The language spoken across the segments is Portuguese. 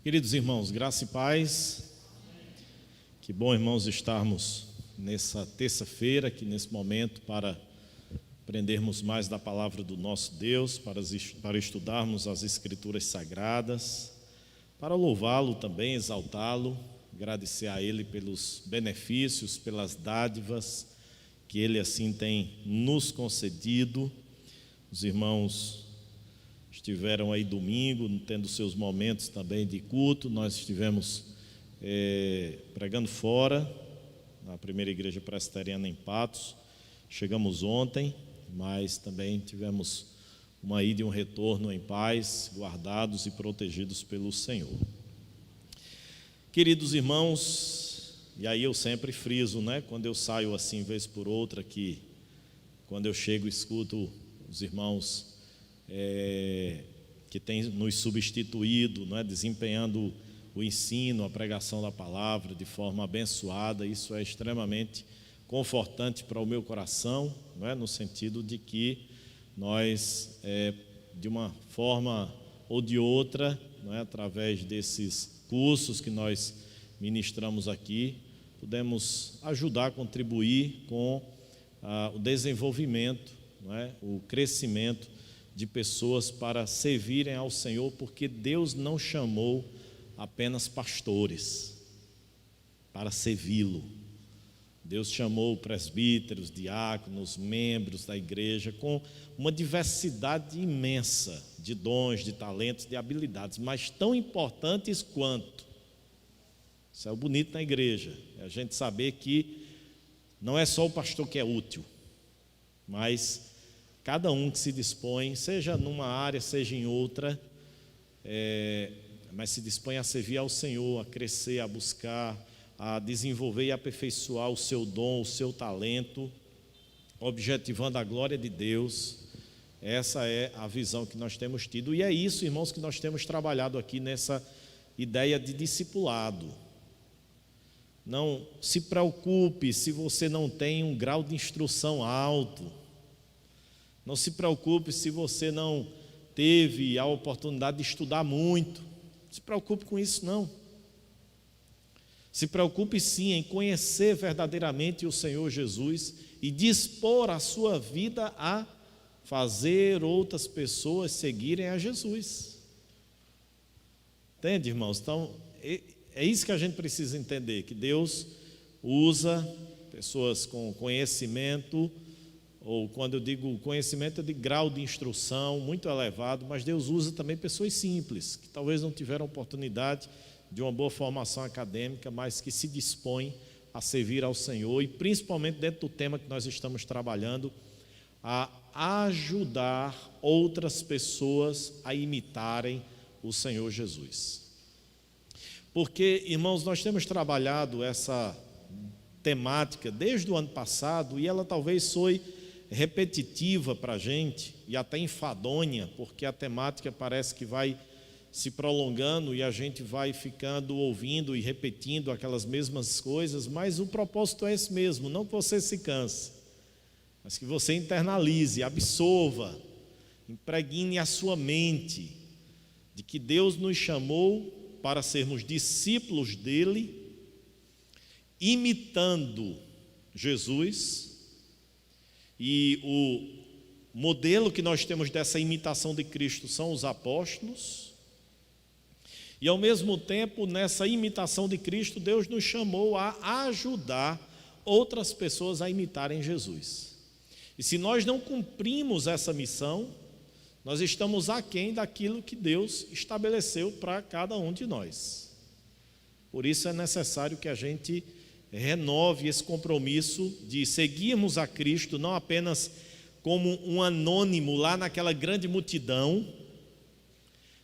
Queridos irmãos, graça e paz. Que bom, irmãos, estarmos nessa terça-feira, aqui nesse momento, para aprendermos mais da palavra do nosso Deus, para estudarmos as Escrituras Sagradas, para louvá-lo também, exaltá-lo, agradecer a Ele pelos benefícios, pelas dádivas que Ele assim tem nos concedido. Os irmãos estiveram aí domingo, tendo seus momentos também de culto. Nós estivemos pregando fora, na primeira igreja presbiteriana em Patos. Chegamos ontem, mas também tivemos uma ida e um retorno em paz, guardados e protegidos pelo Senhor. Queridos irmãos, e aí eu sempre friso, quando eu saio assim, vez por outra, que quando eu chego escuto os irmãos que têm nos substituído, desempenhando o ensino, a pregação da palavra de forma abençoada. Isso é extremamente confortante para o meu coração, no sentido de que nós, de uma forma ou de outra, através desses cursos que nós ministramos aqui, podemos ajudar, contribuir com o desenvolvimento, o crescimento de pessoas para servirem ao Senhor, porque Deus não chamou apenas pastores para servi-lo. Deus chamou presbíteros, diáconos, membros da igreja com uma diversidade imensa de dons, de talentos, de habilidades, mas tão importantes quanto. Isso é o bonito na igreja, é a gente saber que não é só o pastor que é útil, mas cada um que se dispõe, seja numa área, seja em outra, mas se dispõe a servir ao Senhor, a crescer, a buscar, a desenvolver e aperfeiçoar o seu dom, o seu talento, objetivando a glória de Deus. Essa é a visão que nós temos tido, e é isso, irmãos, que nós temos trabalhado aqui nessa ideia de discipulado. Não se preocupe se você não tem um grau de instrução alto. Não se preocupe se você não teve a oportunidade de estudar muito. Não se preocupe com isso, não. Se preocupe sim em conhecer verdadeiramente o Senhor Jesus e dispor a sua vida a fazer outras pessoas seguirem a Jesus. Entende, irmãos? Então, é isso que a gente precisa entender, que Deus usa pessoas com conhecimento, ou quando eu digo conhecimento, é de grau de instrução muito elevado, mas Deus usa também pessoas simples, que talvez não tiveram oportunidade de uma boa formação acadêmica, mas que se dispõem a servir ao Senhor, e principalmente dentro do tema que nós estamos trabalhando, a ajudar outras pessoas a imitarem o Senhor Jesus. Porque, irmãos, nós temos trabalhado essa temática desde o ano passado, e ela talvez soe repetitiva para a gente e até enfadonha, porque a temática parece que vai se prolongando e a gente vai ficando ouvindo e repetindo aquelas mesmas coisas, mas o propósito é esse mesmo, não que você se canse, mas que você internalize, absorva, impregne a sua mente de que Deus nos chamou para sermos discípulos dele, imitando Jesus. E o modelo que nós temos dessa imitação de Cristo são os apóstolos. E ao mesmo tempo, nessa imitação de Cristo, Deus nos chamou a ajudar outras pessoas a imitarem Jesus. E se nós não cumprimos essa missão, nós estamos aquém daquilo que Deus estabeleceu para cada um de nós. Por isso é necessário que a gente renove esse compromisso de seguirmos a Cristo, não apenas como um anônimo lá naquela grande multidão,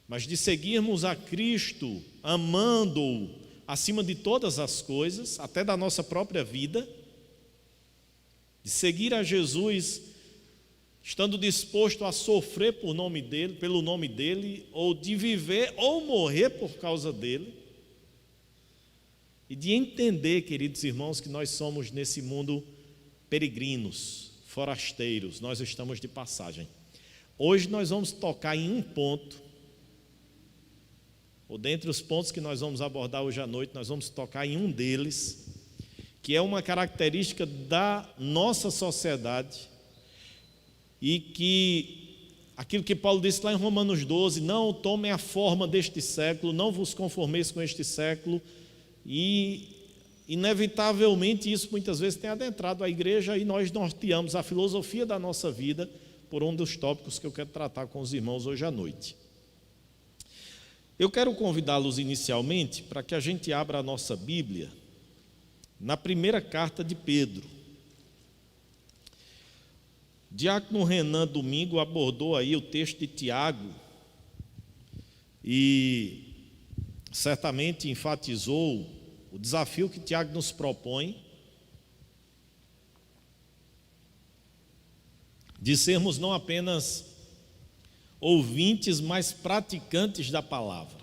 mas de seguirmos a Cristo, amando-o acima de todas as coisas, até da nossa própria vida, de seguir a Jesus, estando disposto a sofrer pelo nome dele, ou de viver ou morrer por causa dele, e de entender, queridos irmãos, que nós somos nesse mundo peregrinos, forasteiros, nós estamos de passagem. Hoje nós vamos tocar em um ponto ou dentre os pontos que nós vamos abordar hoje à noite, nós vamos tocar em um deles, que é uma característica da nossa sociedade, e que aquilo que Paulo disse lá em Romanos 12, não tomem a forma deste século, não vos conformeis com este século, e inevitavelmente isso muitas vezes tem adentrado a igreja, e nós norteamos a filosofia da nossa vida por um dos tópicos que eu quero tratar com os irmãos hoje à noite. Eu quero convidá-los inicialmente para que a gente abra a nossa Bíblia na primeira carta de Pedro. Diácono Renan Domingo abordou aí o texto de Tiago e certamente enfatizou o desafio que Tiago nos propõe de sermos não apenas ouvintes, mas praticantes da palavra.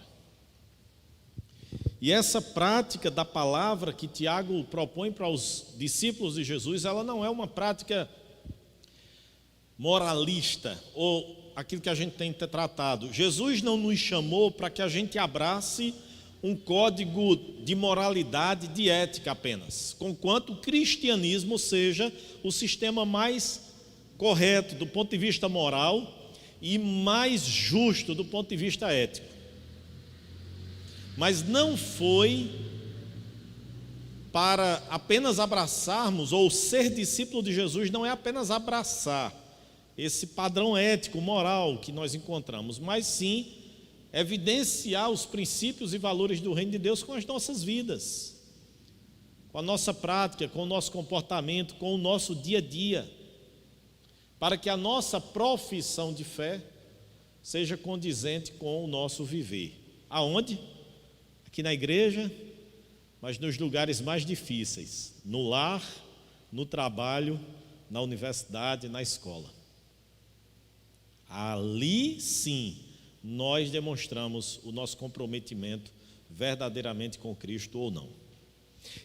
E essa prática da palavra que Tiago propõe para os discípulos de Jesus, ela não é uma prática moralista, ou aquilo que a gente tem tratado. Jesus não nos chamou para que a gente abrace um código de moralidade, de ética apenas, conquanto o cristianismo seja o sistema mais correto do ponto de vista moral e mais justo do ponto de vista ético. Mas não foi para apenas abraçarmos, ou ser discípulo de Jesus não é apenas abraçar esse padrão ético, moral que nós encontramos, mas sim evidenciar os princípios e valores do reino de Deus com as nossas vidas, com a nossa prática, com o nosso comportamento, com o nosso dia a dia, para que a nossa profissão de fé seja condizente com o nosso viver. Aonde? Aqui na igreja, mas nos lugares mais difíceis, no lar, no trabalho, na universidade, na escola. Ali sim, nós demonstramos o nosso comprometimento verdadeiramente com Cristo ou não.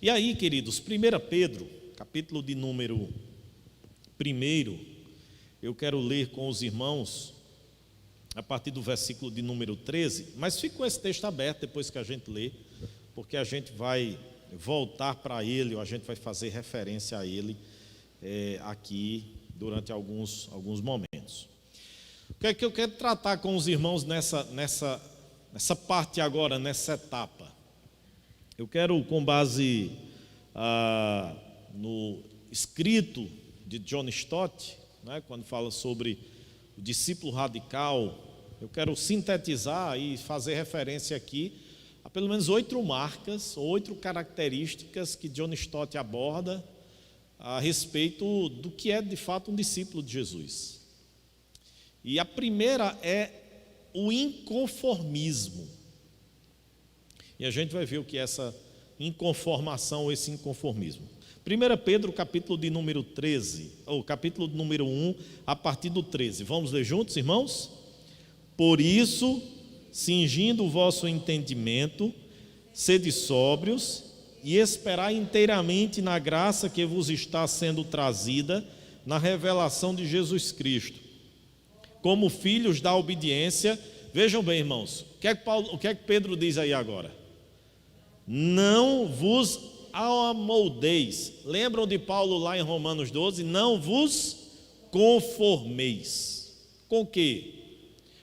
E aí, queridos, 1 Pedro, capítulo de número 1, eu quero ler com os irmãos a partir do versículo de número 13, mas fica com esse texto aberto depois que a gente lê, porque a gente vai voltar para ele, ou a gente vai fazer referência a ele aqui durante alguns momentos. O que é que eu quero tratar com os irmãos nessa parte agora, nessa etapa? Eu quero, com base no escrito de John Stott, né, quando fala sobre o discípulo radical, eu quero sintetizar e fazer referência aqui a pelo menos 8 marcas, 8 características que John Stott aborda a respeito do que é de fato um discípulo de Jesus. E a primeira é o inconformismo. E a gente vai ver o que é essa inconformação ou esse inconformismo. 1 Pedro, capítulo de número 13, ou capítulo de número 1, a partir do 13. Vamos ler juntos, irmãos? Por isso, cingindo o vosso entendimento, sede sóbrios e esperai inteiramente na graça que vos está sendo trazida na revelação de Jesus Cristo. Como filhos da obediência, vejam bem, irmãos, o que é que Pedro diz aí agora? Não vos amoldeis. Lembram de Paulo lá em Romanos 12? Não vos conformeis. Com o quê?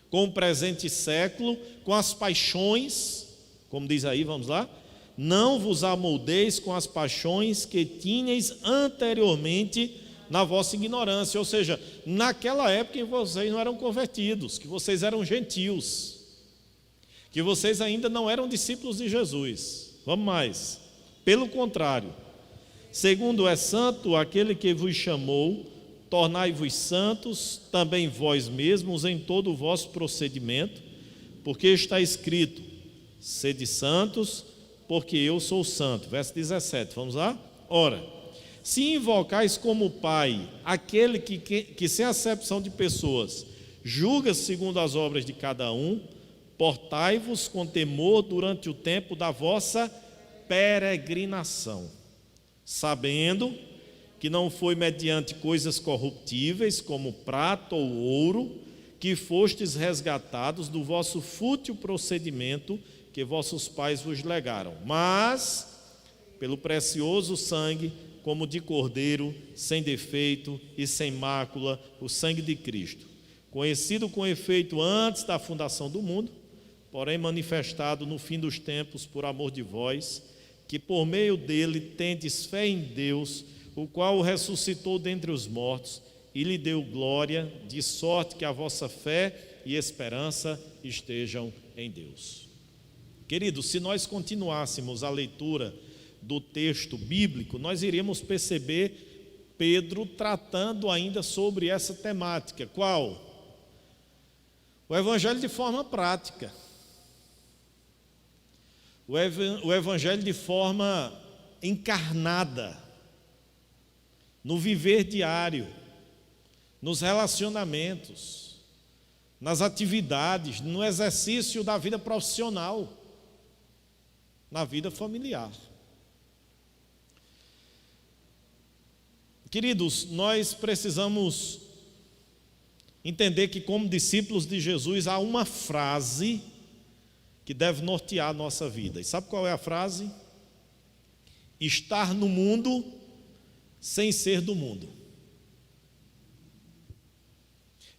Com o presente século, com as paixões, como diz aí, vamos lá? Não vos amoldeis com as paixões que tinhais anteriormente na vossa ignorância, ou seja, naquela época em que vocês não eram convertidos, que vocês eram gentios, que vocês ainda não eram discípulos de Jesus. Vamos mais. Pelo contrário, segundo é santo aquele que vos chamou, tornai-vos santos também vós mesmos em todo o vosso procedimento, porque está escrito: sede santos, porque eu sou santo. Verso 17, vamos lá? Ora, se invocais como Pai aquele que sem acepção de pessoas julga segundo as obras de cada um, portai-vos com temor durante o tempo da vossa peregrinação, sabendo que não foi mediante coisas corruptíveis como prata ou ouro que fostes resgatados do vosso fútil procedimento que vossos pais vos legaram, mas pelo precioso sangue, como de cordeiro, sem defeito e sem mácula, o sangue de Cristo, conhecido com efeito antes da fundação do mundo, porém manifestado no fim dos tempos por amor de vós, que por meio dele tendes fé em Deus, o qual o ressuscitou dentre os mortos e lhe deu glória, de sorte que a vossa fé e esperança estejam em Deus. Queridos, se nós continuássemos a leitura do texto bíblico, nós iríamos perceber Pedro tratando ainda sobre essa temática. Qual? O Evangelho de forma prática. O Evangelho de forma encarnada, no viver diário, nos relacionamentos, nas atividades, no exercício da vida profissional, na vida familiar. Queridos, nós precisamos entender que, como discípulos de Jesus, há uma frase que deve nortear a nossa vida. E sabe qual é a frase? Estar no mundo sem ser do mundo.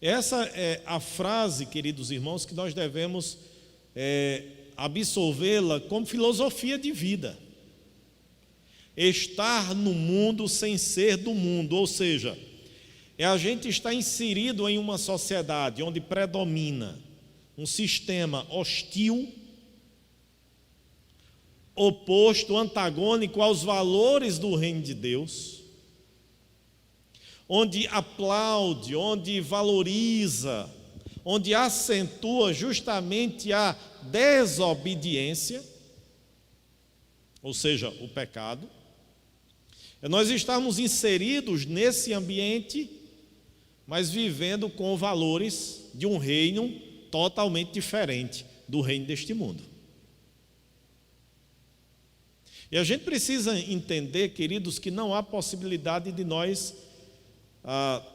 Essa é a frase, queridos irmãos, que nós devemos absolvê-la como filosofia de vida. Estar no mundo sem ser do mundo, ou seja, é a gente estar inserido em uma sociedade onde predomina um sistema hostil, oposto, antagônico aos valores do reino de Deus, onde aplaude, onde valoriza, onde acentua justamente a desobediência, ou seja, o pecado. É nós estarmos inseridos nesse ambiente, mas vivendo com valores de um reino totalmente diferente do reino deste mundo. E a gente precisa entender, queridos, que não há possibilidade de nós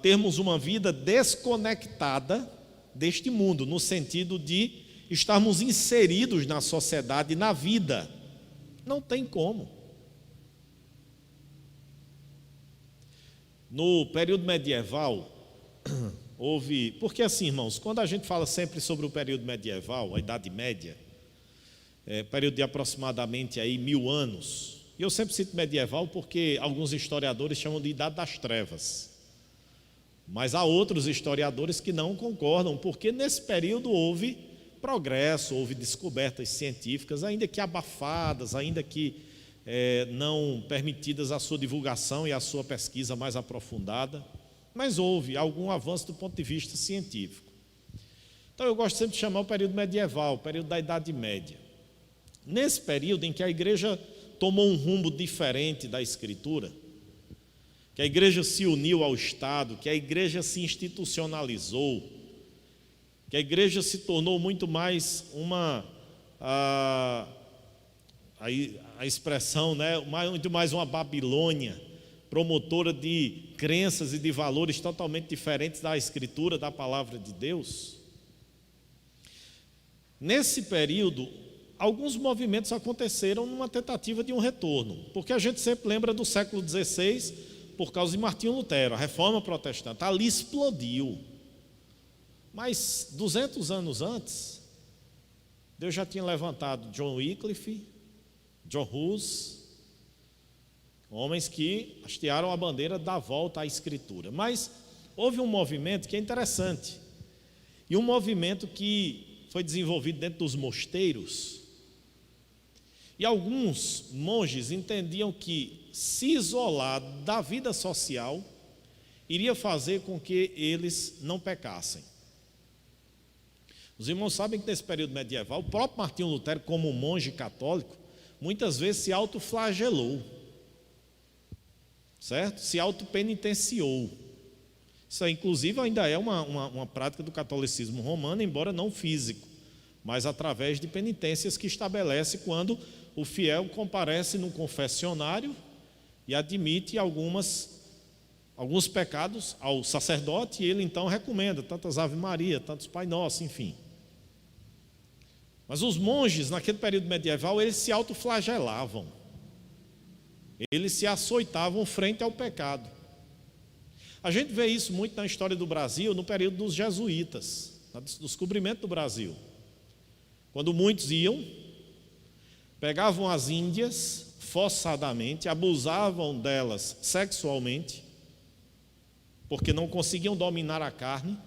termos uma vida desconectada deste mundo, no sentido de estarmos inseridos na sociedade, na vida. Não tem como. No período medieval, houve... Porque assim, irmãos, quando a gente fala sempre sobre o período medieval, a Idade Média, período de aproximadamente aí 1000 anos, e eu sempre cito medieval porque alguns historiadores chamam de Idade das Trevas, mas há outros historiadores que não concordam, porque nesse período houve progresso, houve descobertas científicas, ainda que abafadas, ainda que não permitidas a sua divulgação e a sua pesquisa mais aprofundada, mas houve algum avanço do ponto de vista científico. Então eu gosto sempre de chamar o período medieval, o período da Idade Média. Nesse período em que a igreja tomou um rumo diferente da Escritura, que a igreja se uniu ao Estado, que a igreja se institucionalizou, que a igreja se tornou muito mais a expressão, né, muito mais uma Babilônia, promotora de crenças e de valores totalmente diferentes da Escritura, da palavra de Deus. Nesse período, alguns movimentos aconteceram numa tentativa de um retorno, porque a gente sempre lembra do século XVI, por causa de Martinho Lutero, a Reforma Protestante, ali explodiu. Mas 200 anos antes, Deus já tinha levantado John Wycliffe, John Hus, homens que hastearam a bandeira da volta à Escritura. Mas houve um movimento que é interessante, e um movimento que foi desenvolvido dentro dos mosteiros, e alguns monges entendiam que se isolar da vida social iria fazer com que eles não pecassem. Os irmãos sabem que nesse período medieval, o próprio Martinho Lutero, como monge católico, muitas vezes se autoflagelou, certo? Se autopenitenciou. Isso aí, inclusive, ainda é uma prática do catolicismo romano, embora não físico, mas através de penitências que estabelece quando o fiel comparece no confessionário e admite alguns pecados ao sacerdote, e ele então recomenda tantas Ave Maria, tantos Pai Nosso, enfim. Mas os monges, naquele período medieval, eles se autoflagelavam. Eles se açoitavam frente ao pecado. A gente vê isso muito na história do Brasil, no período dos jesuítas, no descobrimento do Brasil. Quando muitos iam, pegavam as índias forçadamente, abusavam delas sexualmente, porque não conseguiam dominar a carne.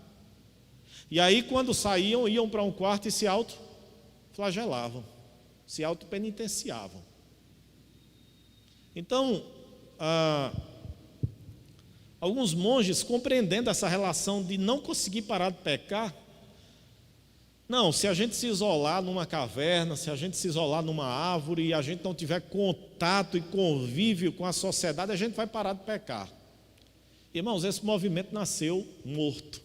E aí, quando saíam, iam para um quarto e se autoflagelavam, se autopenitenciavam. Então, alguns monges, compreendendo essa relação de não conseguir parar de pecar, não, se a gente se isolar numa caverna, se a gente se isolar numa árvore e a gente não tiver contato e convívio com a sociedade, a gente vai parar de pecar. Irmãos, esse movimento nasceu morto.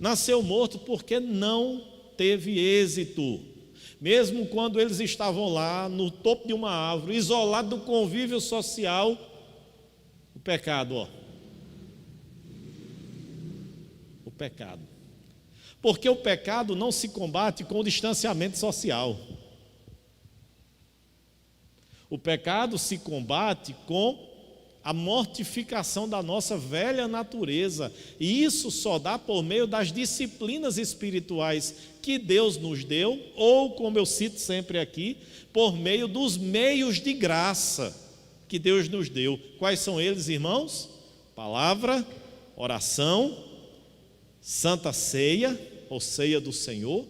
Nasceu morto porque não teve êxito. Mesmo quando eles estavam lá no topo de uma árvore, isolados do convívio social, o pecado, o pecado. Porque o pecado não se combate com o distanciamento social. O pecado se combate com a mortificação da nossa velha natureza. E isso só dá por meio das disciplinas espirituais que Deus nos deu, ou, como eu cito sempre aqui, por meio dos meios de graça que Deus nos deu. Quais são eles, irmãos? Palavra, oração, Santa Ceia, ou ceia do Senhor.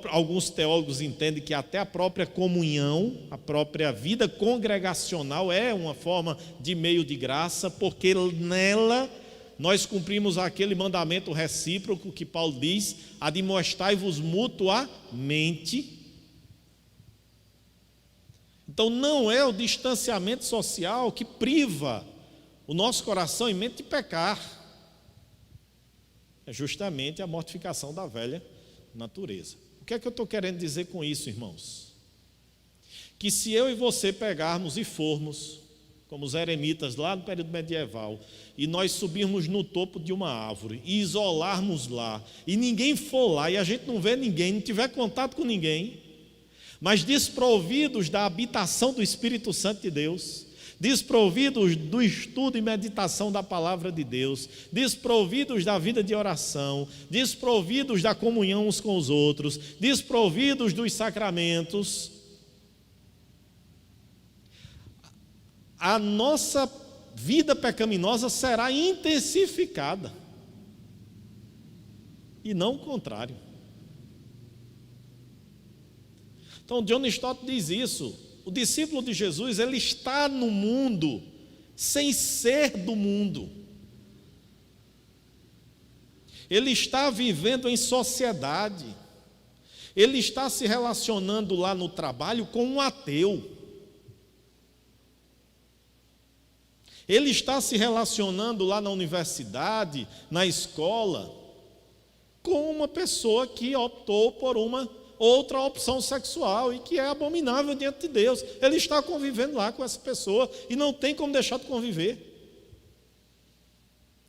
Alguns teólogos entendem que até a própria comunhão, a própria vida congregacional é uma forma de meio de graça, porque nela nós cumprimos aquele mandamento recíproco que Paulo diz: admoestai-vos mutuamente. Então não é o distanciamento social que priva o nosso coração e mente de pecar, é justamente a mortificação da velha natureza. O que é que eu estou querendo dizer com isso, irmãos? Que se eu e você pegarmos e formos, como os eremitas lá no período medieval, e nós subirmos no topo de uma árvore e isolarmos lá, e ninguém for lá, e a gente não vê ninguém, não tiver contato com ninguém, mas desprovidos da habitação do Espírito Santo de Deus, desprovidos do estudo e meditação da palavra de Deus, desprovidos da vida de oração, desprovidos da comunhão uns com os outros, desprovidos dos sacramentos, a nossa vida pecaminosa será intensificada, e não o contrário. Então, John Stott diz isso: o discípulo de Jesus, ele está no mundo sem ser do mundo. Ele está vivendo em sociedade. Ele está se relacionando lá no trabalho com um ateu. Ele está se relacionando lá na universidade, na escola, com uma pessoa que optou por uma outra opção sexual e que é abominável diante de Deus. Ele está convivendo lá com essa pessoa e não tem como deixar de conviver.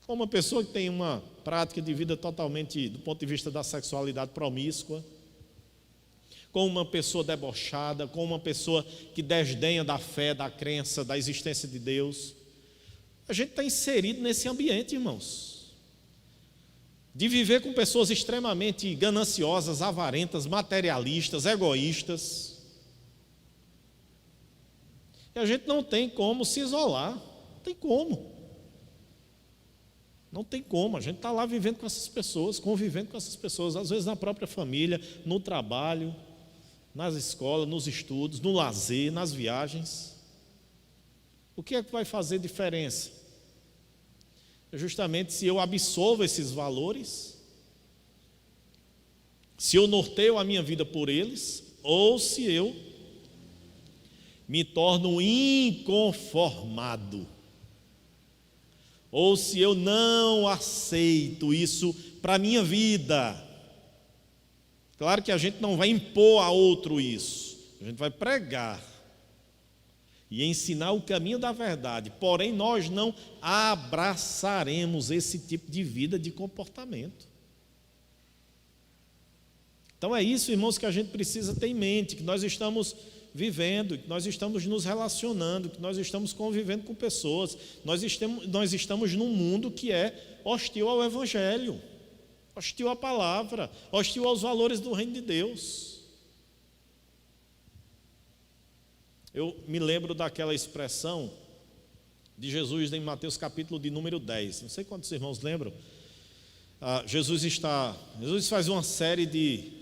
Com uma pessoa que tem uma prática de vida totalmente, do ponto de vista da sexualidade, promíscua, com uma pessoa debochada, com uma pessoa que desdenha da fé, da crença, da existência de Deus. A gente está inserido nesse ambiente, irmãos, de viver com pessoas extremamente gananciosas, avarentas, materialistas, egoístas. E a gente não tem como se isolar, não tem como. Não tem como, a gente está lá vivendo com essas pessoas, convivendo com essas pessoas, às vezes na própria família, no trabalho, nas escolas, nos estudos, no lazer, nas viagens. O que é que vai fazer diferença? É justamente se eu absolvo esses valores, se eu norteio a minha vida por eles, ou se eu me torno inconformado, ou se eu não aceito isso para a minha vida. Claro que a gente não vai impor a outro isso, a gente vai pregar e ensinar o caminho da verdade, porém nós não abraçaremos esse tipo de vida, de comportamento. Então é isso, irmãos, que a gente precisa ter em mente, que nós estamos vivendo, que nós estamos nos relacionando, que nós estamos convivendo com pessoas, nós estamos num mundo que é hostil ao Evangelho, hostil à palavra, hostil aos valores do reino de Deus. Eu me lembro daquela expressão de Jesus em Mateus capítulo de número 10, não sei quantos irmãos lembram. Jesus faz uma série de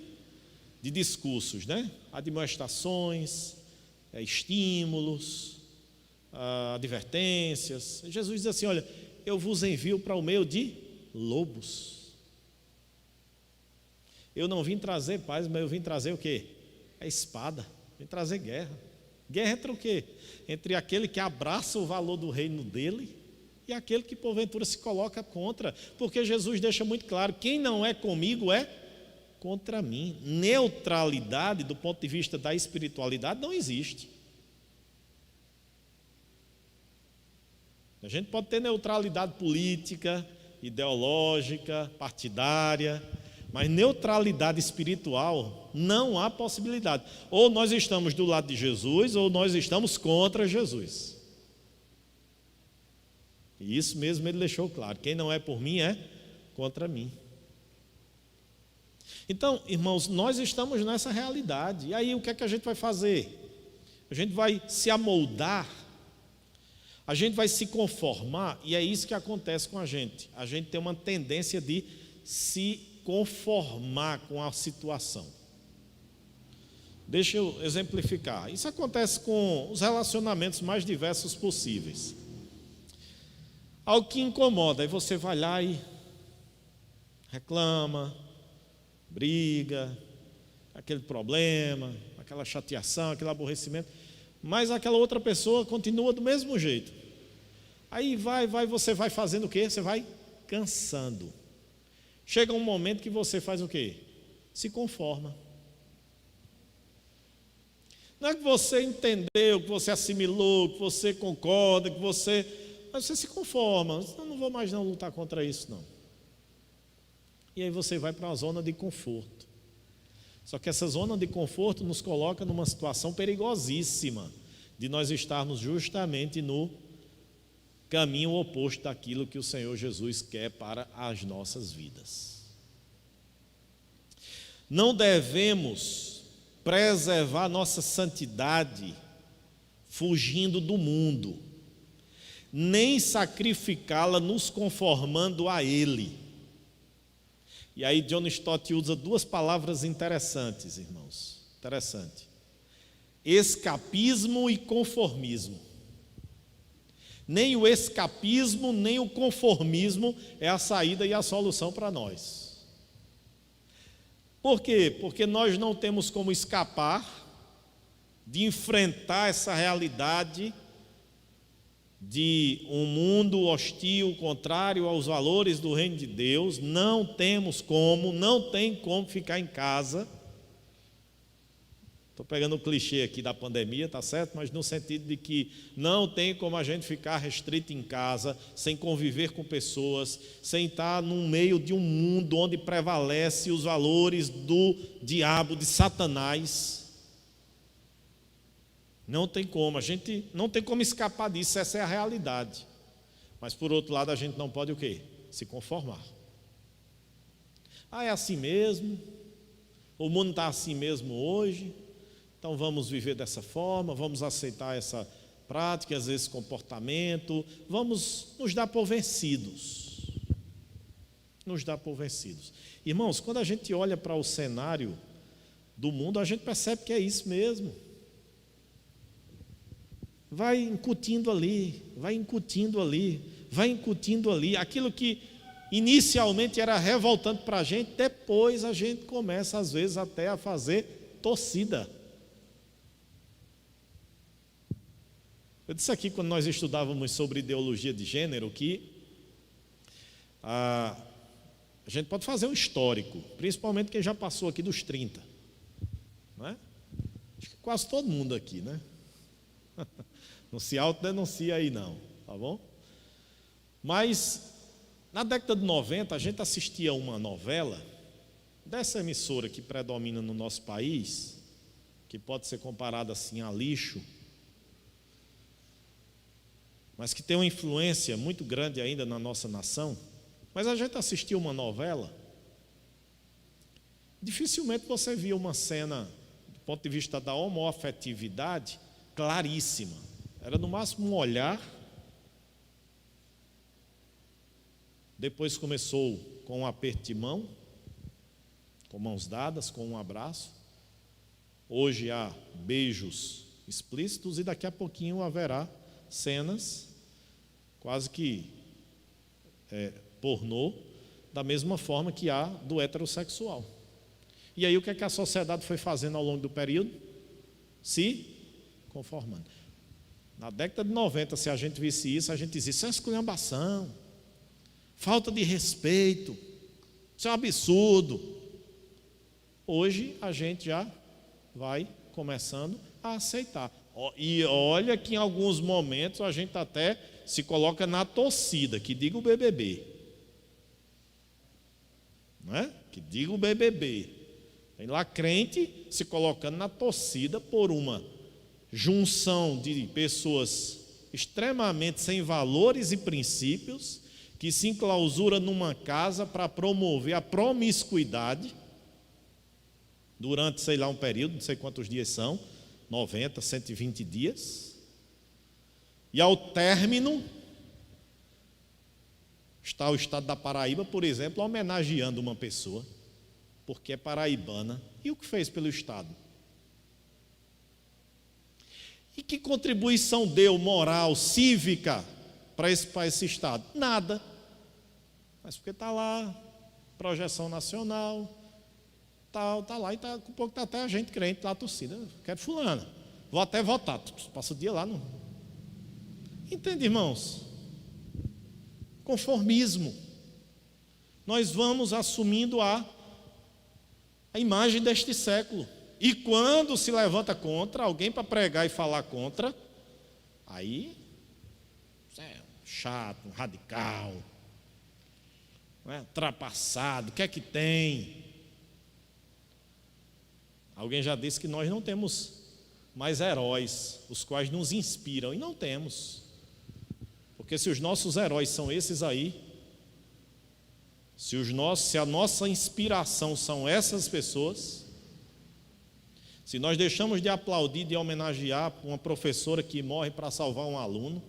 discursos, né? Admoestações, estímulos, advertências. Jesus diz assim: olha, eu vos envio para o meio de lobos. Eu não vim trazer paz, mas eu vim trazer o quê? A espada, vim trazer guerra. Guerra entre o quê? Entre aquele que abraça o valor do reino dele e aquele que porventura se coloca contra, porque Jesus deixa muito claro: quem não é comigo é contra mim. Neutralidade do ponto de vista da espiritualidade não existe. A gente pode ter neutralidade política, ideológica, partidária, mas neutralidade espiritual não há possibilidade. Ou nós estamos do lado de Jesus, ou nós estamos contra Jesus. E isso mesmo ele deixou claro: quem não é por mim é contra mim. Então, irmãos, nós estamos nessa realidade. E aí o que é que a gente vai fazer? A gente vai se amoldar, a gente vai se conformar, e é isso que acontece com a gente. A gente tem uma tendência de se conformar com a situação. Deixa eu exemplificar. Isso acontece com os relacionamentos mais diversos possíveis. Algo que incomoda, aí você vai lá e reclama, briga, aquele problema, aquela chateação, aquele aborrecimento, mas aquela outra pessoa continua do mesmo jeito. Aí você vai fazendo o quê? Você vai cansando. Chega um momento que você faz o quê? Se conforma. Não é que você entendeu, que você assimilou, que você concorda, mas você se conforma. Eu não vou mais não lutar contra isso, não. E aí você vai para uma zona de conforto. Só que essa zona de conforto nos coloca numa situação perigosíssima de nós estarmos justamente no caminho oposto daquilo que o Senhor Jesus quer para as nossas vidas. Não devemos preservar nossa santidade fugindo do mundo, nem sacrificá-la nos conformando a ele. E aí John Stott usa duas palavras interessantes, irmãos. Interessante. Escapismo e conformismo. Nem o escapismo, nem o conformismo é a saída e a solução para nós. Por quê? Porque nós não temos como escapar de enfrentar essa realidade de um mundo hostil, contrário aos valores do reino de Deus. Não tem como ficar em casa. Estou pegando o clichê aqui da pandemia, tá certo? Mas no sentido de que não tem como a gente ficar restrito em casa, sem conviver com pessoas, sem estar no meio de um mundo onde prevalece os valores do diabo, de Satanás. Não tem como, a gente não tem como escapar disso, essa é a realidade. Mas por outro lado, a gente não pode o quê? Se conformar. É assim mesmo, o mundo está assim mesmo hoje, então vamos viver dessa forma, vamos aceitar essa prática, às vezes comportamento, vamos nos dar por vencidos. Nos dar por vencidos. Irmãos, quando a gente olha para o cenário do mundo, a gente percebe que é isso mesmo. Vai incutindo ali, vai incutindo ali, vai incutindo ali. Aquilo que inicialmente era revoltante para a gente, depois a gente começa às vezes até a fazer torcida. Eu disse aqui quando nós estudávamos sobre ideologia de gênero que a gente pode fazer um histórico, principalmente quem já passou aqui dos 30, não é? Acho que quase todo mundo aqui, né? Não se autodenuncia aí não, tá bom? Mas na década de 90 a gente assistia uma novela dessa emissora que predomina no nosso país, que pode ser comparada assim a lixo, mas que tem uma influência muito grande ainda na nossa nação, mas a gente assistiu uma novela, dificilmente você via uma cena, do ponto de vista da homoafetividade, claríssima. Era no máximo um olhar, depois começou com um aperto de mão, com mãos dadas, com um abraço. Hoje há beijos explícitos e daqui a pouquinho haverá cenas quase que pornô, da mesma forma que há do heterossexual. E aí o que é que a sociedade foi fazendo ao longo do período? Se conformando. Na década de 90, se a gente visse isso, a gente dizia: isso é esculhambação, falta de respeito, isso é um absurdo. Hoje a gente já vai começando a aceitar. E olha que em alguns momentos a gente até se coloca na torcida, que diga o BBB. Não é? Que diga o BBB. Tem lá crente se colocando na torcida por uma junção de pessoas extremamente sem valores e princípios, que se enclausura numa casa para promover a promiscuidade durante, sei lá, um período, não sei quantos dias são, 90, 120 dias, e ao término está o estado da Paraíba, por exemplo, homenageando uma pessoa, porque é paraibana, e o que fez pelo estado? E que contribuição deu moral, cívica, para esse estado? Nada. Mas porque está lá, projeção nacional, tal, está lá, e tá, com pouco está até a gente crente lá, a torcida, quero fulana, vou até votar, passa o dia lá. Não. Entende, irmãos? Conformismo. Nós vamos assumindo a imagem deste século. E quando se levanta contra, alguém para pregar e falar contra, aí é chato, radical, ultrapassado, o que é que tem? Alguém já disse que nós não temos mais heróis, os quais nos inspiram, e não temos. Porque se os nossos heróis são esses aí, se a nossa inspiração são essas pessoas, se nós deixamos de aplaudir, de homenagear uma professora que morre para salvar um aluno,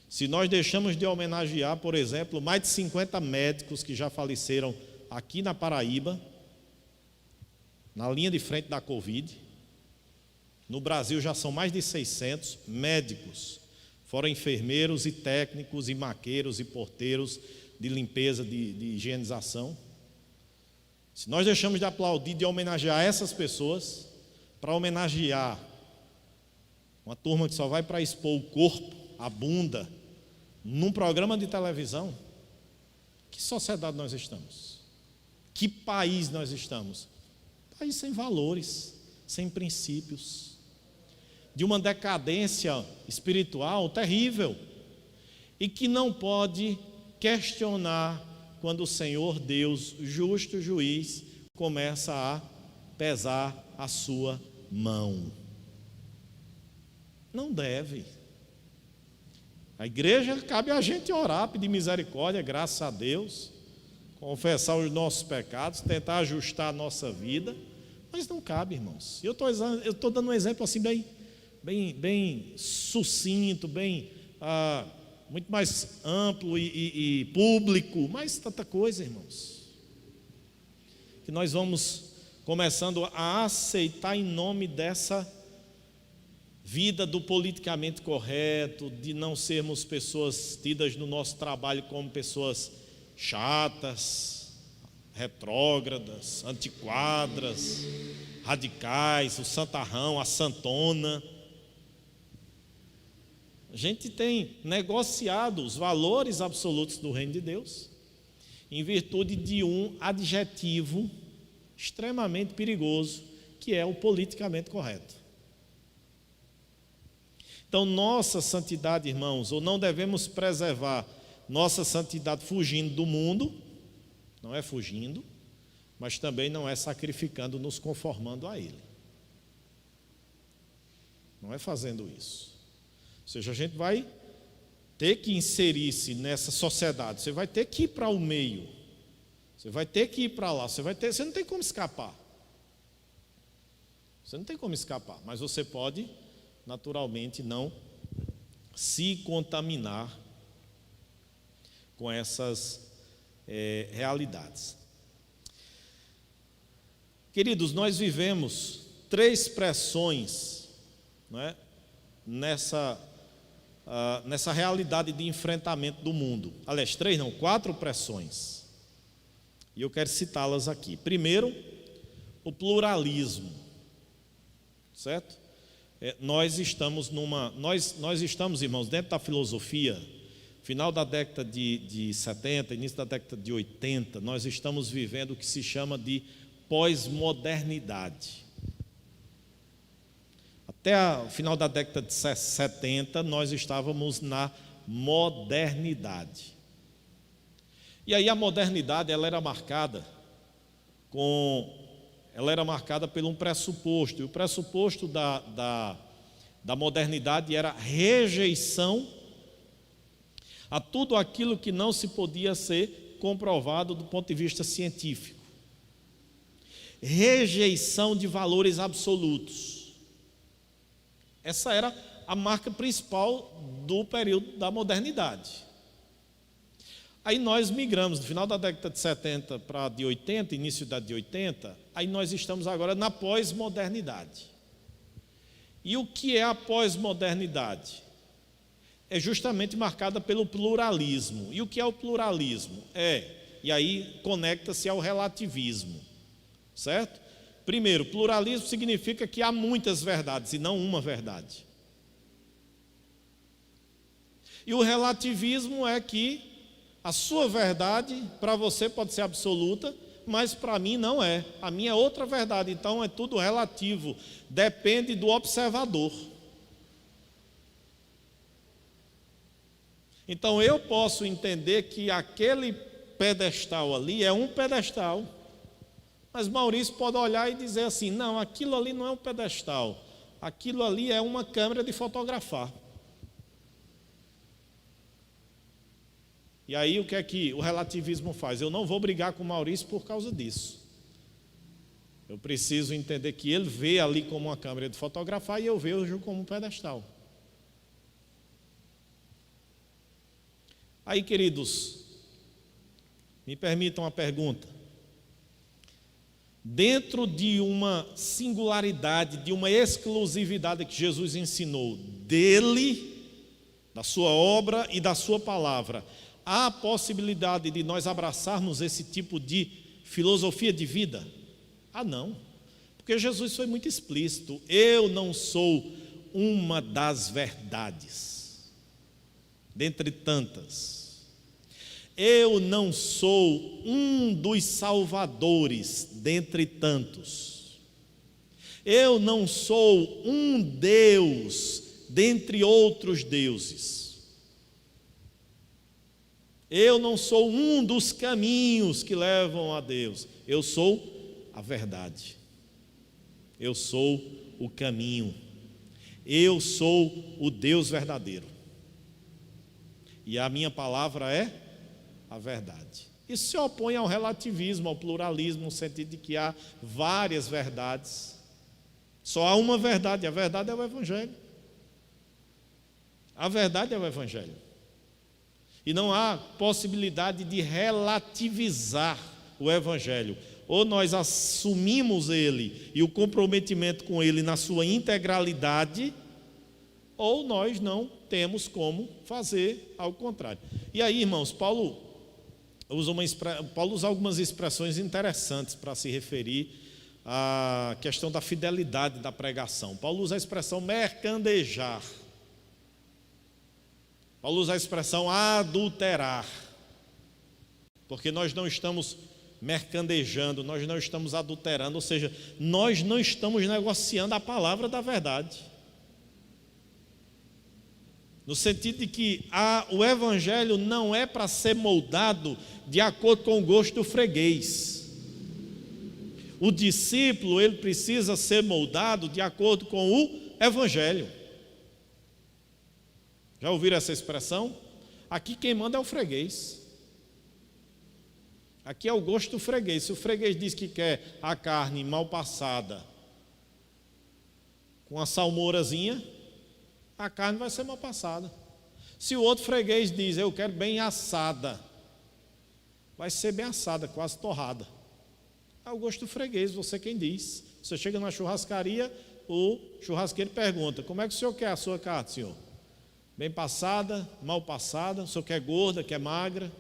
se nós deixamos de homenagear, por exemplo, mais de 50 médicos que já faleceram aqui na Paraíba, na linha de frente da Covid, no Brasil já são mais de 600 médicos, fora enfermeiros e técnicos e maqueiros e porteiros de limpeza, de higienização. Se nós deixamos de aplaudir, de homenagear essas pessoas, para homenagear uma turma que só vai para expor o corpo, a bunda, num programa de televisão, que sociedade nós estamos? Que país nós estamos? País sem valores, sem princípios, de uma decadência espiritual terrível, e que não pode questionar quando o Senhor Deus, justo juiz, começa a pesar a sua mão. Não deve. A igreja, cabe a gente orar, pedir misericórdia, graças a Deus, confessar os nossos pecados, tentar ajustar a nossa vida, mas não cabe, irmãos. Eu estou dando um exemplo assim bem sucinto, muito mais amplo e público, mas tanta coisa, irmãos, que nós vamos começando a aceitar em nome dessa vida do politicamente correto, de não sermos pessoas tidas no nosso trabalho como pessoas chatas, retrógradas, antiquadas, radicais, o santarrão, a santona. A gente tem negociado os valores absolutos do reino de Deus em virtude de um adjetivo extremamente perigoso, que é o politicamente correto. Então, nossa santidade, irmãos, ou não devemos preservar nossa santidade fugindo do mundo, não é fugindo, mas também não é sacrificando, nos conformando a Ele. Não é fazendo isso. Ou seja, a gente vai ter que inserir-se nessa sociedade, você vai ter que ir para o meio, você vai ter que ir para lá, você não tem como escapar. Você não tem como escapar, mas você pode, naturalmente, não se contaminar com essas realidades. Queridos, nós vivemos 3 pressões, não é? nessa realidade de enfrentamento do mundo. Aliás, 3 não, 4 pressões. E eu quero citá-las aqui. Primeiro, o pluralismo, certo? Nós estamos, irmãos, dentro da filosofia, final da década de 70, início da década de 80, nós estamos vivendo o que se chama de pós-modernidade. Até o final da década de 70, nós estávamos na modernidade. E aí a modernidade, ela era marcada por um pressuposto, e o pressuposto da modernidade era rejeição a tudo aquilo que não se podia ser comprovado do ponto de vista científico. Rejeição de valores absolutos. Essa era a marca principal do período da modernidade. Aí nós migramos, no final da década de 70 para a de 80, início da de 80, aí nós estamos agora na pós-modernidade. E o que é a pós-modernidade? É justamente marcada pelo pluralismo. E o que é o pluralismo? E aí conecta-se ao relativismo, certo? Primeiro, pluralismo significa que há muitas verdades e não uma verdade. E o relativismo é que a sua verdade para você pode ser absoluta, mas para mim não é. A minha é outra verdade, então é tudo relativo, depende do observador. Então eu posso entender que aquele pedestal ali é um pedestal, mas Maurício pode olhar e dizer assim: não, aquilo ali não é um pedestal, aquilo ali é uma câmera de fotografar. E aí o que é que o relativismo faz? Eu não vou brigar com Maurício por causa disso. Eu preciso entender que ele vê ali como uma câmera de fotografar e eu vejo como um pedestal. Aí, queridos, me permitam uma pergunta. Dentro de uma singularidade, de uma exclusividade que Jesus ensinou dele, da sua obra e da sua palavra, há a possibilidade de nós abraçarmos esse tipo de filosofia de vida? Não, porque Jesus foi muito explícito: eu não sou uma das verdades, dentre tantas. Eu não sou um dos salvadores, dentre tantos. Eu não sou um Deus, dentre outros deuses. Eu não sou um dos caminhos que levam a Deus. Eu sou a verdade. Eu sou o caminho. Eu sou o Deus verdadeiro. E a minha palavra é a verdade. Isso se opõe ao relativismo, ao pluralismo, no sentido de que há várias verdades. Só há uma verdade, a verdade é o Evangelho. A verdade é o Evangelho. E não há possibilidade de relativizar o Evangelho. Ou nós assumimos ele e o comprometimento com ele na sua integralidade, ou nós não temos como fazer ao contrário. E aí, irmãos, Paulo usa algumas expressões interessantes para se referir à questão da fidelidade da pregação. Paulo usa a expressão mercadejar. Paulo usa a expressão adulterar. Porque nós não estamos mercandejando, nós não estamos adulterando, ou seja, nós não estamos negociando a palavra da verdade. No sentido de que o Evangelho não é para ser moldado de acordo com o gosto do freguês. o discípulo ele precisa ser moldado de acordo com o Evangelho. Já ouviram essa expressão? Aqui quem manda é o freguês. Aqui é o gosto do freguês. Se o freguês diz que quer a carne mal passada, com a salmourazinha, a carne vai ser mal passada. Se o outro freguês diz, eu quero bem assada, vai ser bem assada, quase torrada. É o gosto do freguês, você quem diz. Você chega na churrascaria, o churrasqueiro pergunta, como é que o senhor quer a sua carne, senhor? Bem passada, mal passada, o senhor quer gorda, quer magra?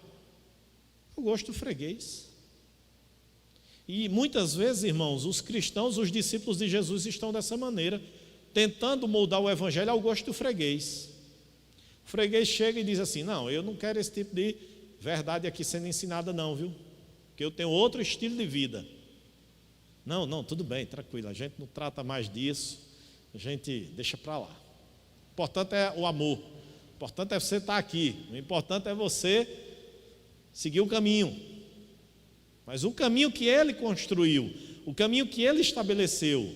É o gosto do freguês. E muitas vezes, irmãos, os cristãos, os discípulos de Jesus estão dessa maneira, tentando moldar o Evangelho ao gosto do freguês. O freguês chega e diz assim, não, eu não quero esse tipo de verdade aqui sendo ensinada não, viu? Porque eu tenho outro estilo de vida. Não, tudo bem, tranquilo, a gente não trata mais disso, a gente deixa para lá. O importante é o amor, o importante é você estar aqui, o importante é você seguir o caminho. Mas o caminho que ele construiu, o caminho que ele estabeleceu,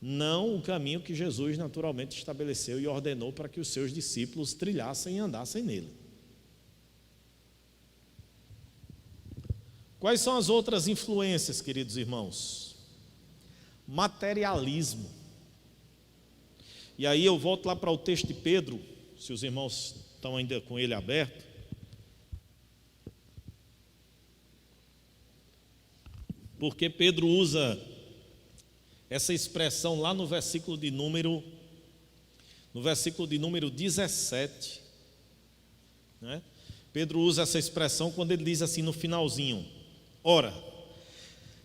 não o caminho que Jesus naturalmente estabeleceu e ordenou para que os seus discípulos trilhassem e andassem nele. Quais são as outras influências, queridos irmãos? Materialismo. E aí eu volto lá para o texto de Pedro, se os irmãos estão ainda com ele aberto. Porque Pedro usa essa expressão lá no versículo de número 17, né? Pedro usa essa expressão quando ele diz assim no finalzinho, ora,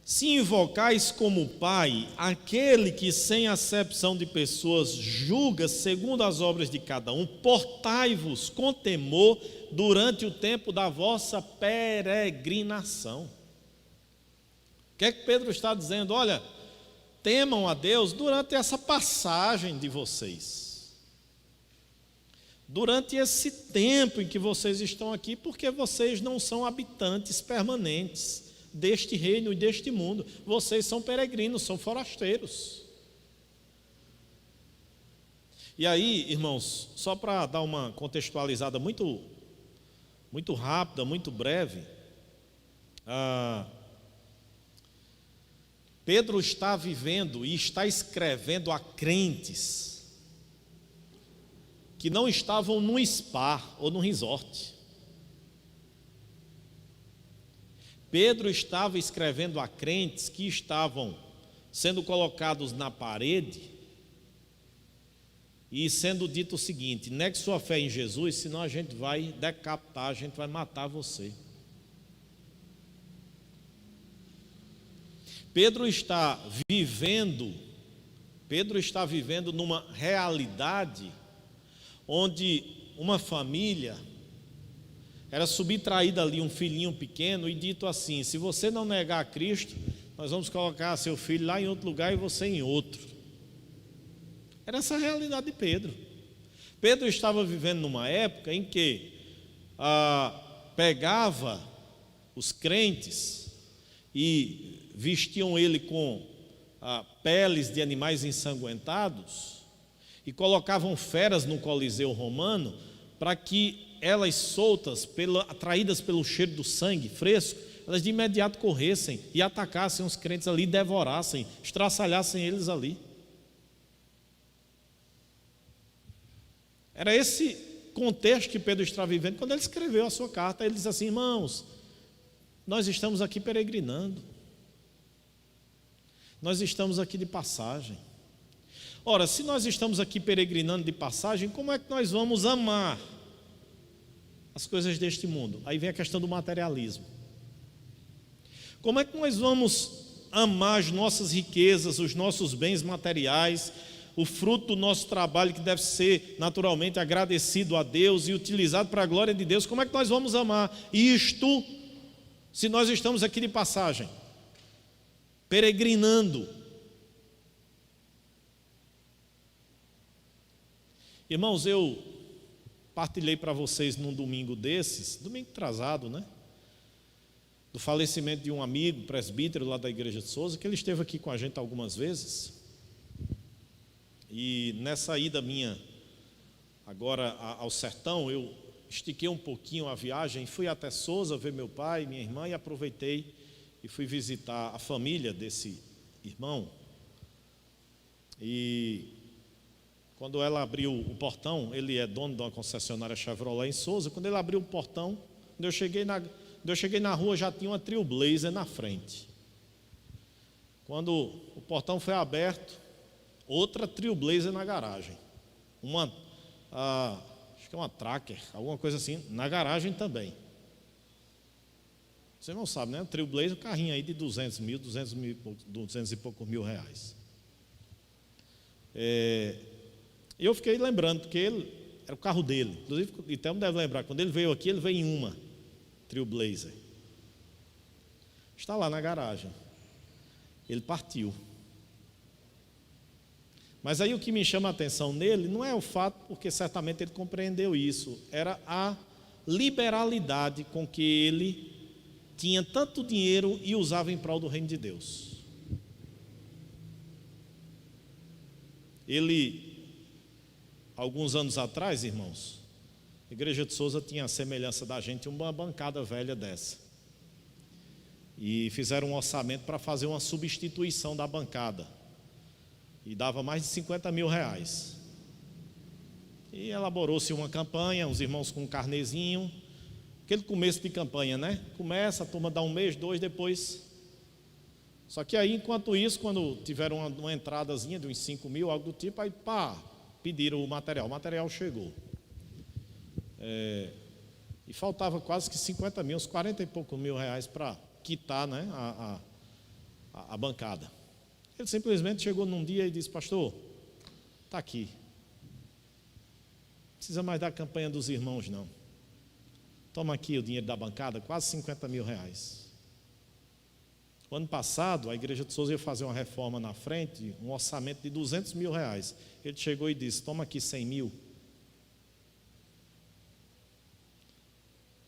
se invocais como Pai aquele que sem acepção de pessoas julga segundo as obras de cada um, portai-vos com temor durante o tempo da vossa peregrinação. O que é que Pedro está dizendo? Olha, temam a Deus durante essa passagem de vocês, durante esse tempo em que vocês estão aqui, porque vocês não são habitantes permanentes deste reino e deste mundo, vocês são peregrinos, são forasteiros. E aí, irmãos, só para dar uma contextualizada muito rápida, muito breve, Pedro está vivendo e está escrevendo a crentes que não estavam num spa ou num resort. Pedro estava escrevendo a crentes que estavam sendo colocados na parede e sendo dito o seguinte: negue sua fé em Jesus, senão a gente vai decapitar, a gente vai matar você. Pedro está vivendo numa realidade onde uma família era subtraída ali um filhinho pequeno e dito assim: se você não negar a Cristo, nós vamos colocar seu filho lá em outro lugar e você em outro. Era essa a realidade de Pedro. Pedro estava vivendo numa época em que pegava os crentes e vestiam ele com peles de animais ensanguentados e colocavam feras no Coliseu romano para que elas soltas, atraídas pelo cheiro do sangue fresco, elas de imediato corressem e atacassem os crentes ali, devorassem, estraçalhassem eles ali. Era esse contexto que Pedro estava vivendo quando ele escreveu a sua carta. Ele diz assim: irmãos, nós estamos aqui peregrinando, nós estamos aqui de passagem. Ora, se nós estamos aqui peregrinando de passagem, como é que nós vamos amar as coisas deste mundo? Aí vem a questão do materialismo. Como é que nós vamos amar as nossas riquezas, os nossos bens materiais, o fruto do nosso trabalho que deve ser naturalmente agradecido a Deus e utilizado para a glória de Deus? Como é que nós vamos amar isto se nós estamos aqui de passagem, peregrinando? Irmãos, eu partilhei para vocês num domingo desses, domingo atrasado, né? do falecimento de um amigo, presbítero lá da igreja de Souza, que ele esteve aqui com a gente algumas vezes. E nessa ida minha agora ao sertão, eu estiquei um pouquinho a viagem, fui até Souza ver meu pai, minha irmã, e aproveitei e fui visitar a família desse irmão. E quando ela abriu o portão, ele é dono de uma concessionária Chevrolet em Souza. Quando ele abriu o portão, quando eu cheguei na rua, já tinha uma Trailblazer na frente. Quando o portão foi aberto, outra Trailblazer na garagem. Acho que é uma Tracker, alguma coisa assim, na garagem também. Você não sabe, né? Trailblazer, um carrinho aí de 200 e poucos mil reais. Eu fiquei lembrando, porque ele era o carro dele. Inclusive, o Thelmo deve lembrar, quando ele veio aqui, ele veio em uma Trailblazer. Está lá na garagem. Ele partiu. Mas aí o que me chama a atenção nele não é o fato, porque certamente ele compreendeu isso, era a liberalidade com que ele tinha tanto dinheiro e usava em prol do reino de Deus. Ele, alguns anos atrás, irmãos, a igreja de Souza tinha a semelhança da gente, uma bancada velha dessa. E fizeram um orçamento para fazer uma substituição da bancada. E dava mais de 50 mil reais. E elaborou-se uma campanha, os irmãos com um carnezinho. Aquele começo de campanha, né? Começa, a turma dá um mês, dois, depois. Só que aí, enquanto isso, quando tiveram uma entradazinha de uns 5 mil, algo do tipo, aí pediram o material chegou. E faltava quase que 50 mil, uns 40 e poucos mil reais para quitar, né, a bancada. Ele simplesmente chegou num dia e disse: pastor, está aqui. Não precisa mais da campanha dos irmãos, não. Toma aqui o dinheiro da bancada, quase 50 mil reais. O ano passado, a igreja de Souza ia fazer uma reforma na frente, um orçamento de 200 mil reais. Ele chegou e disse: toma aqui 100 mil.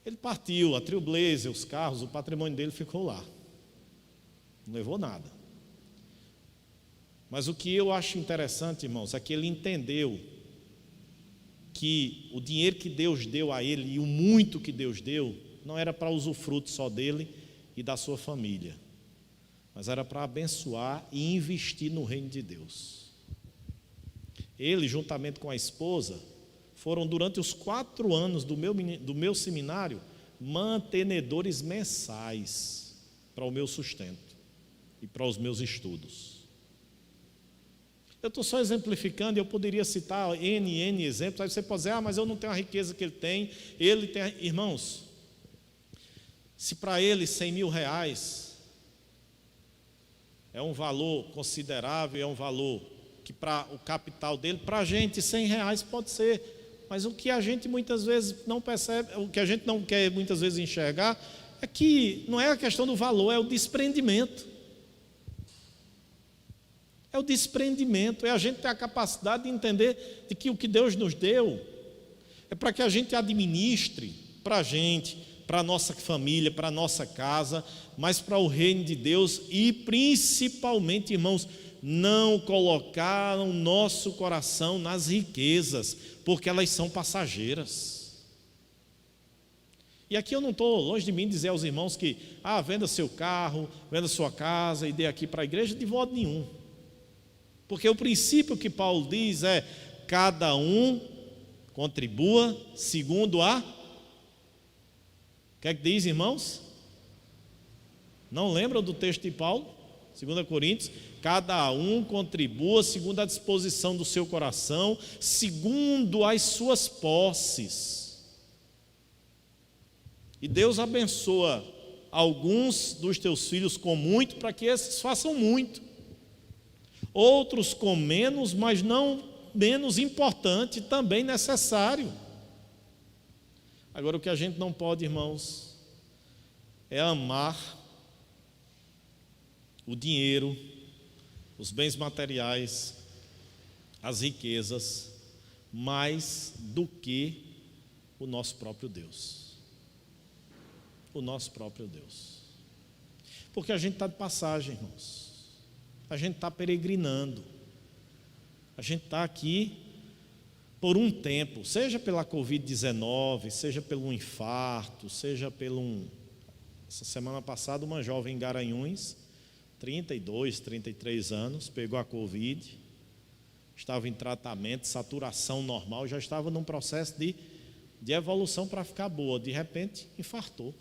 Ele partiu, a Trailblazer, os carros, o patrimônio dele ficou lá. Não levou nada. Mas o que eu acho interessante, irmãos, é que ele entendeu que o dinheiro que Deus deu a ele e o muito que Deus deu não era para usufruto só dele e da sua família, mas era para abençoar e investir no reino de Deus. Ele, juntamente com a esposa, foram durante os 4 anos do meu seminário mantenedores mensais para o meu sustento e para os meus estudos. Eu estou só exemplificando, eu poderia citar N exemplos. Aí você pode dizer: mas eu não tenho a riqueza que ele tem. Irmãos, se para ele 100 mil reais é um valor considerável, é um valor que para o capital dele, para a gente 100 reais pode ser. Mas o que a gente muitas vezes não percebe, o que a gente não quer muitas vezes enxergar, é que não é a questão do valor, é o desprendimento. É o desprendimento, é a gente ter a capacidade de entender de que o que Deus nos deu é para que a gente administre para a gente, para a nossa família, para a nossa casa, mas para o reino de Deus e principalmente, irmãos, não colocar o nosso coração nas riquezas, porque elas são passageiras. E aqui eu não estou longe de mim dizer aos irmãos que venda seu carro, venda sua casa e dê aqui para a igreja, de modo nenhum. Porque o princípio que Paulo diz é: cada um contribua segundo a... O que é que diz, irmãos? Não lembram do texto de Paulo? 2 Coríntios: cada um contribua segundo a disposição do seu coração, segundo as suas posses. E Deus abençoa alguns dos teus filhos com muito, para que esses façam muito. Outros com menos, mas não menos importante, também necessário. Agora, o que a gente não pode, irmãos, é amar o dinheiro, os bens materiais, as riquezas, mais do que o nosso próprio Deus. O nosso próprio Deus. Porque a gente está de passagem, irmãos. A gente está peregrinando. A gente está aqui por um tempo, seja pela Covid-19, seja pelo infarto, seja pelo Essa semana passada, uma jovem em Garanhuns, 32, 33 anos, pegou a Covid, estava em tratamento, saturação normal, já estava num processo de evolução para ficar boa. De repente, infartou.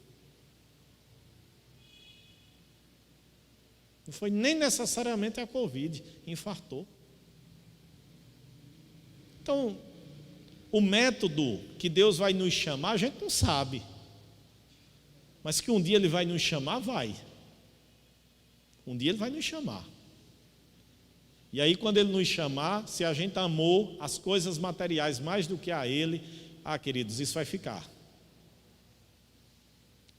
Não foi nem necessariamente a Covid, infartou. Então, o método que Deus vai nos chamar, a gente não sabe. Mas que um dia Ele vai nos chamar, vai. Um dia Ele vai nos chamar. E aí, quando Ele nos chamar, se a gente amou as coisas materiais mais do que a Ele, queridos, isso vai ficar.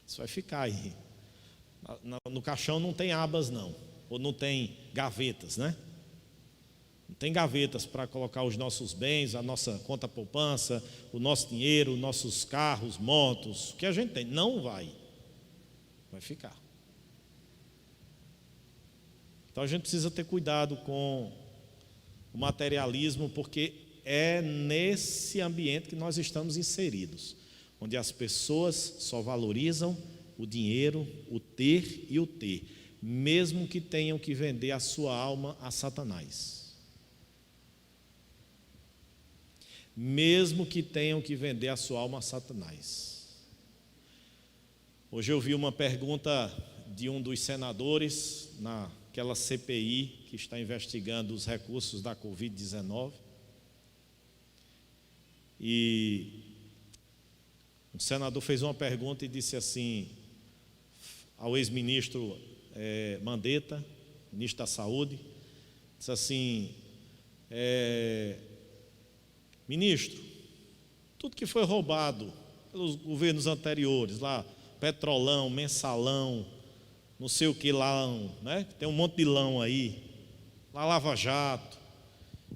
Isso vai ficar aí. No caixão não tem abas, não. Ou não tem gavetas, né? Não tem gavetas para colocar os nossos bens, a nossa conta poupança, o nosso dinheiro, nossos carros, motos, o que a gente tem. Não vai. Vai ficar. Então a gente precisa ter cuidado com o materialismo, porque é nesse ambiente que nós estamos inseridos, onde as pessoas só valorizam o dinheiro, o ter e o ter, mesmo que tenham que vender a sua alma a Satanás. Mesmo que tenham que vender a sua alma a Satanás. Hoje eu vi uma pergunta de um dos senadores naquela CPI que está investigando os recursos da Covid-19. E um senador fez uma pergunta e disse assim ao ex-ministro Mandetta, ministro da Saúde, disse assim: ministro, tudo que foi roubado pelos governos anteriores, lá, Petrolão, Mensalão, não sei o que lá, né? Tem um monte de lão aí, lá Lava Jato,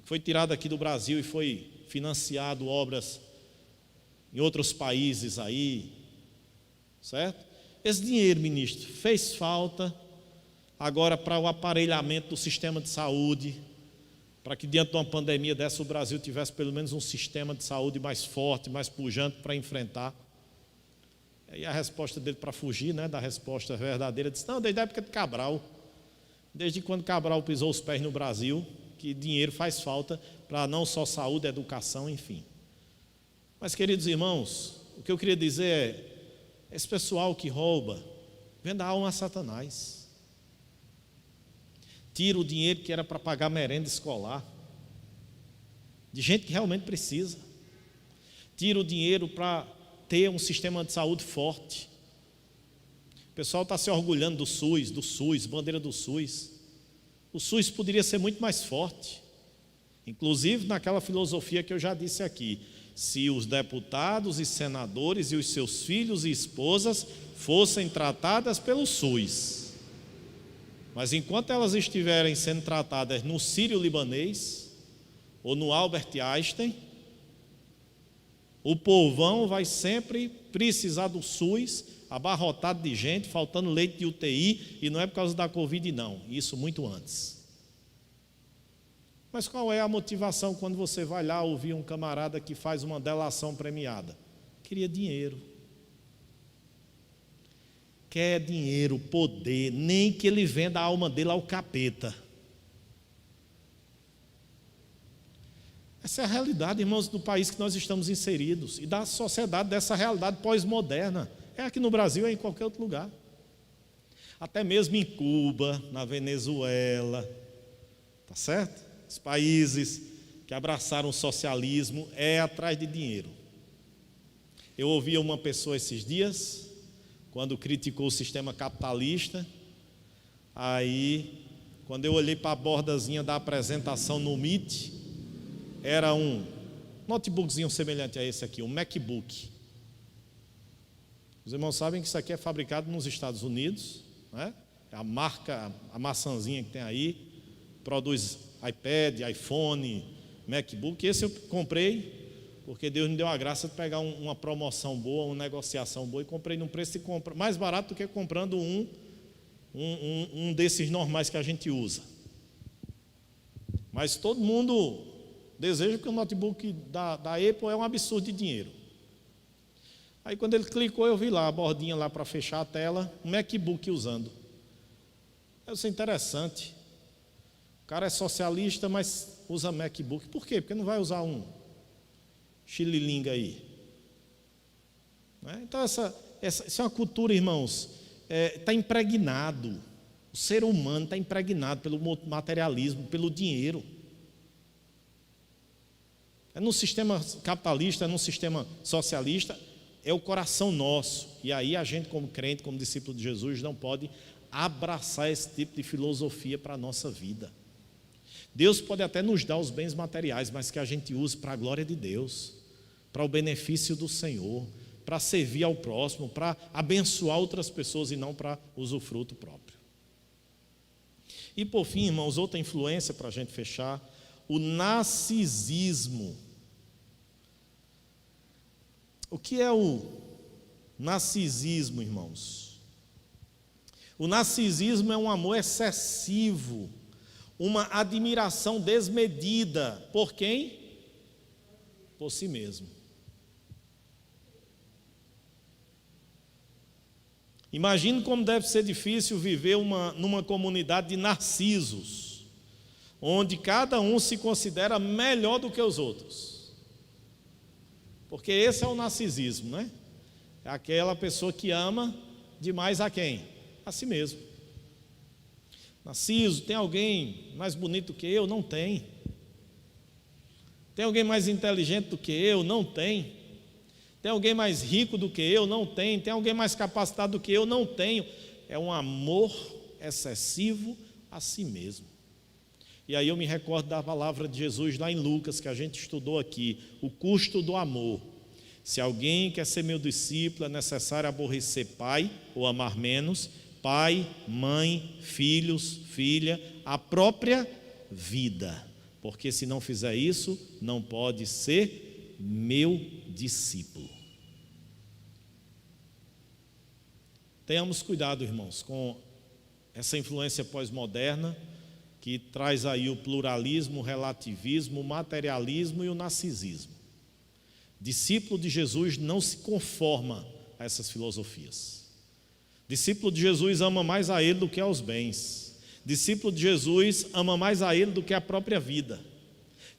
foi tirado aqui do Brasil e foi financiado obras em outros países aí, certo? Esse dinheiro, ministro, fez falta agora para o aparelhamento do sistema de saúde, para que diante de uma pandemia dessa o Brasil tivesse pelo menos um sistema de saúde mais forte, mais pujante para enfrentar. E a resposta dele, para fugir, né, da resposta verdadeira, disse: não, desde a época de Cabral, desde quando Cabral pisou os pés no Brasil, que dinheiro faz falta para não só saúde, educação, enfim. Mas, queridos irmãos, o que eu queria dizer é: esse pessoal que rouba, vende a alma a Satanás. Tira o dinheiro que era para pagar merenda escolar, de gente que realmente precisa. Tira o dinheiro para ter um sistema de saúde forte. O pessoal está se orgulhando do SUS, bandeira do SUS. O SUS poderia ser muito mais forte, inclusive naquela filosofia que eu já disse aqui: se os deputados e senadores e os seus filhos e esposas fossem tratadas pelo SUS, mas enquanto elas estiverem sendo tratadas no Sírio-Libanês ou no Albert Einstein, o povão vai sempre precisar do SUS, abarrotado de gente, faltando leite de UTI, e não é por causa da Covid, não, isso muito antes. Mas qual é a motivação quando você vai lá ouvir um camarada que faz uma delação premiada? Queria dinheiro. Quer dinheiro, poder, nem que ele venda a alma dele ao capeta. Essa é a realidade, irmãos, do país que nós estamos inseridos e da sociedade, dessa realidade pós-moderna. É aqui no Brasil, é em qualquer outro lugar. Até mesmo em Cuba, na Venezuela, tá certo? Os países que abraçaram o socialismo é atrás de dinheiro. Eu ouvi uma pessoa esses dias, quando criticou o sistema capitalista, aí, quando eu olhei para a bordazinha da apresentação no Meet, era um notebookzinho semelhante a esse aqui, um MacBook. Os irmãos sabem que isso aqui é fabricado nos Estados Unidos, né? A marca, a maçãzinha que tem aí, produz iPad, iPhone, MacBook. Esse eu comprei porque Deus me deu a graça de pegar uma promoção boa, uma negociação boa, e comprei num preço mais barato do que comprando um um desses normais que a gente usa. Mas todo mundo deseja, porque o notebook da Apple é um absurdo de dinheiro. Aí quando ele clicou, eu vi lá a bordinha lá para fechar a tela, um MacBook usando. Isso é interessante. O cara é socialista, mas usa MacBook. Por quê? Porque não vai usar um xililinga aí. Então essa é uma cultura, irmãos, está impregnado. O ser humano está impregnado pelo materialismo, pelo dinheiro. É no sistema capitalista, é no sistema socialista, é o coração nosso. E aí a gente, como crente, como discípulo de Jesus, não pode abraçar esse tipo de filosofia para a nossa vida. Deus pode até nos dar os bens materiais, mas que a gente use para a glória de Deus, para o benefício do Senhor, para servir ao próximo, para abençoar outras pessoas e não para usufruto próprio. E por fim, irmãos, outra influência para a gente fechar, o narcisismo. O que é o narcisismo, irmãos? O narcisismo é um amor excessivo, uma admiração desmedida. Por quem? Por si mesmo. Imagine como deve ser difícil viver numa comunidade de narcisos, onde cada um se considera melhor do que os outros. Porque esse é o narcisismo, né? É aquela pessoa que ama demais a quem? A si mesmo. Narciso, tem alguém mais bonito do que eu? Não tem. Tem alguém mais inteligente do que eu? Não tem. Tem alguém mais rico do que eu? Não tem. Tem alguém mais capacitado do que eu? Não tenho. É um amor excessivo a si mesmo. E aí eu me recordo da palavra de Jesus lá em Lucas, que a gente estudou aqui, o custo do amor. Se alguém quer ser meu discípulo, é necessário aborrecer pai, ou amar menos, pai, mãe, filhos, filha, a própria vida. Porque se não fizer isso, não pode ser meu discípulo. Tenhamos cuidado, irmãos, com essa influência pós-moderna, que traz aí o pluralismo, o relativismo, o materialismo e o narcisismo. Discípulo de Jesus não se conforma a essas filosofias. Discípulo de Jesus ama mais a Ele do que aos bens. Discípulo de Jesus ama mais a Ele do que a própria vida.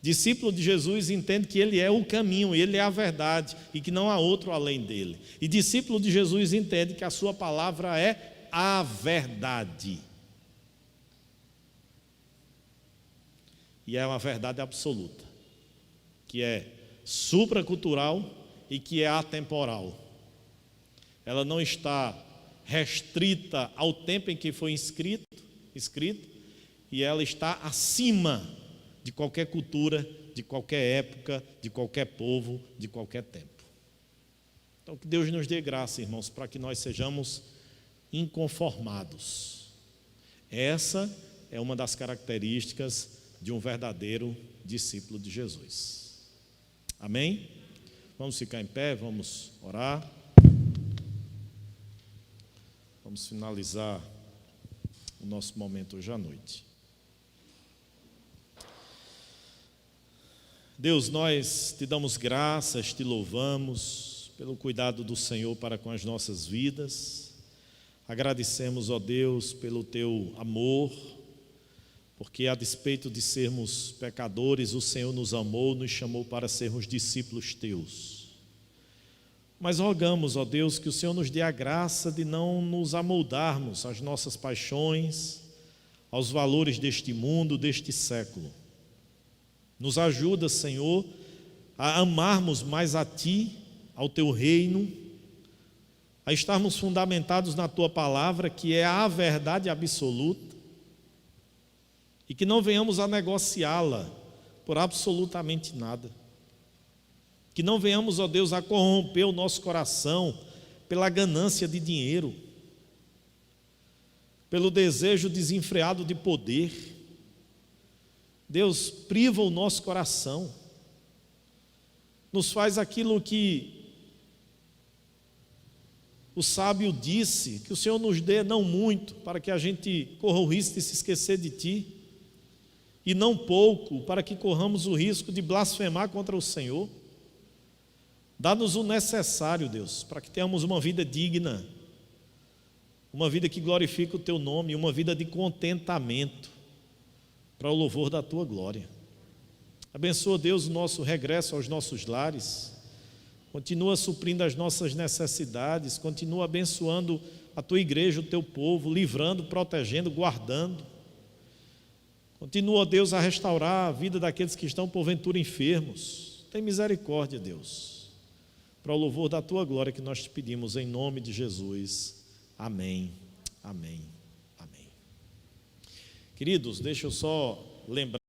Discípulo de Jesus entende que Ele é o caminho, Ele é a verdade e que não há outro além dele. E discípulo de Jesus entende que a sua palavra é a verdade. E é uma verdade absoluta, que é supracultural e que é atemporal. Ela não está restrita ao tempo em que foi escrito, e ela está acima de qualquer cultura, de qualquer época, de qualquer povo, de qualquer tempo. Então que Deus nos dê graça, irmãos, para que nós sejamos inconformados. Essa é uma das características de um verdadeiro discípulo de Jesus. Amém? Vamos ficar em pé, vamos orar. Vamos finalizar o nosso momento hoje à noite. Deus, nós te damos graças, te louvamos pelo cuidado do Senhor para com as nossas vidas. Agradecemos, ó Deus, pelo teu amor, porque a despeito de sermos pecadores, o Senhor nos amou, nos chamou para sermos discípulos teus. Mas rogamos, ó Deus, que o Senhor nos dê a graça de não nos amoldarmos às nossas paixões, aos valores deste mundo, deste século. Nos ajuda, Senhor, a amarmos mais a Ti, ao Teu reino, a estarmos fundamentados na Tua palavra, que é a verdade absoluta, e que não venhamos a negociá-la por absolutamente nada. Que não venhamos, ó Deus, a corromper o nosso coração pela ganância de dinheiro, pelo desejo desenfreado de poder. Deus, priva o nosso coração, nos faz aquilo que O sábio disse que o Senhor nos dê não muito, para que a gente corra o risco de se esquecer de Ti, e não pouco, para que corramos o risco de blasfemar contra o Senhor. Dá-nos o necessário, Deus, para que tenhamos uma vida digna, uma vida que glorifique o Teu nome, uma vida de contentamento, para o louvor da Tua glória. Abençoa, Deus, o nosso regresso aos nossos lares, continua suprindo as nossas necessidades, continua abençoando a Tua igreja, o Teu povo, livrando, protegendo, guardando. Continua, Deus, a restaurar a vida daqueles que estão porventura enfermos. Tem misericórdia, Deus, para o louvor da Tua glória que nós te pedimos em nome de Jesus. Amém, amém, amém. Queridos, deixa eu só lembrar